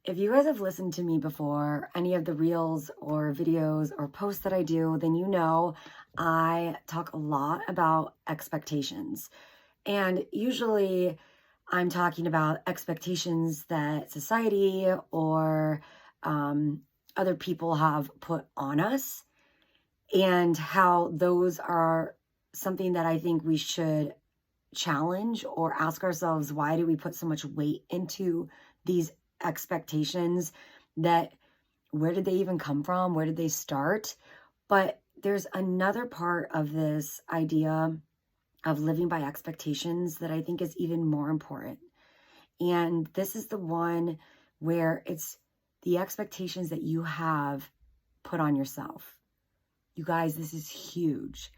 If you guys have listened to me before, any of the reels or videos or posts that I do, then you know I talk a lot about expectations. And usually I'm talking about expectations that society or other people have put on us, and how those are something that I think we should challenge or ask ourselves, why do we put so much weight into these expectations? That where did they even come from? Where did they start? But there's another part of this idea of living by expectations that I think is even more important. And this is the one where it's the expectations that you have put on yourself. You guys, this is huge.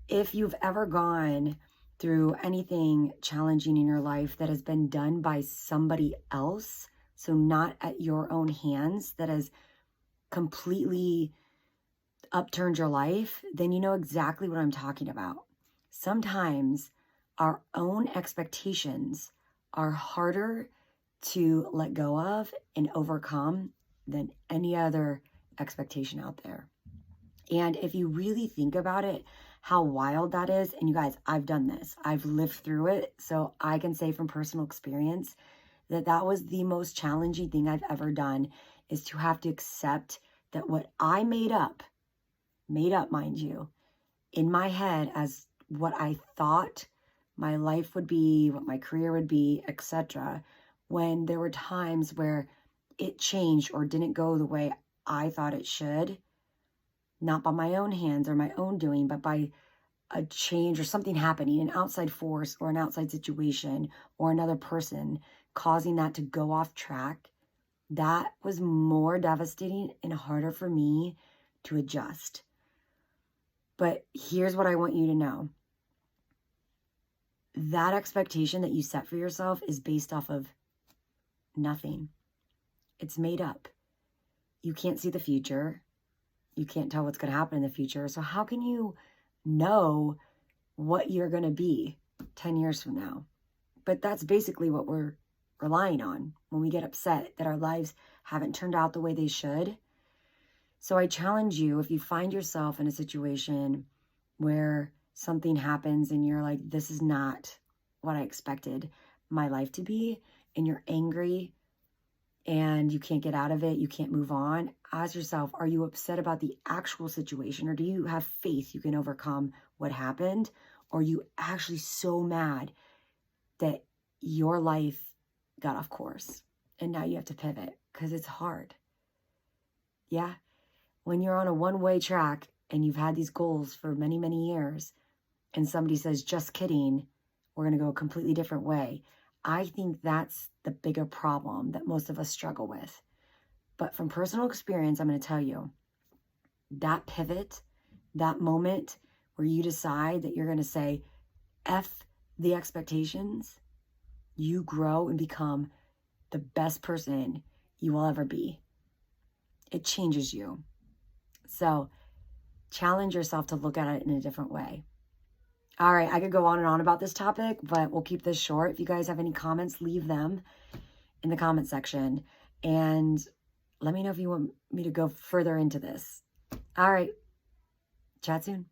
If you've ever gone through anything challenging in your life that has been done by somebody else, so not at your own hands, that has completely upturned your life, then you know exactly what I'm talking about. Sometimes our own expectations are harder to let go of and overcome than any other expectation out there. And if you really think about it, how wild that is, and you guys, I've done this, I've lived through it, so I can say from personal experience that that was the most challenging thing I've ever done, is to have to accept that what I made up, mind you, in my head as what I thought my life would be, what my career would be, etc., when there were times where it changed or didn't go the way I thought it should, not by my own hands or my own doing, but by a change or something happening, an outside force or an outside situation or another person causing that to go off track. That was more devastating and harder for me to adjust. But here's what I want you to know. That expectation that you set for yourself is based off of nothing. It's made up. You can't see the future. You can't tell what's going to happen in the future. So how can you know what you're going to be 10 years from now? But that's basically what we're relying on when we get upset that our lives haven't turned out the way they should. So I challenge you, if you find yourself in a situation where something happens and you're like, this is not what I expected my life to be, and you're angry and you can't get out of it, you can't move on, ask yourself, are you upset about the actual situation, or do you have faith you can overcome what happened? Or are you actually so mad that your life got off course and now you have to pivot? Because it's hard. Yeah? When you're on a one-way track and you've had these goals for many, many years, and somebody says, just kidding, we're going to go a completely different way, I think that's the bigger problem that most of us struggle with. But from personal experience, I'm going to tell you, that pivot, that moment where you decide that you're going to say, F the expectations, you grow and become the best person you will ever be. It changes you. So challenge yourself to look at it in a different way. All right, I could go on and on about this topic, but we'll keep this short. If you guys have any comments, leave them in the comment section. And let me know if you want me to go further into this. All right, chat soon.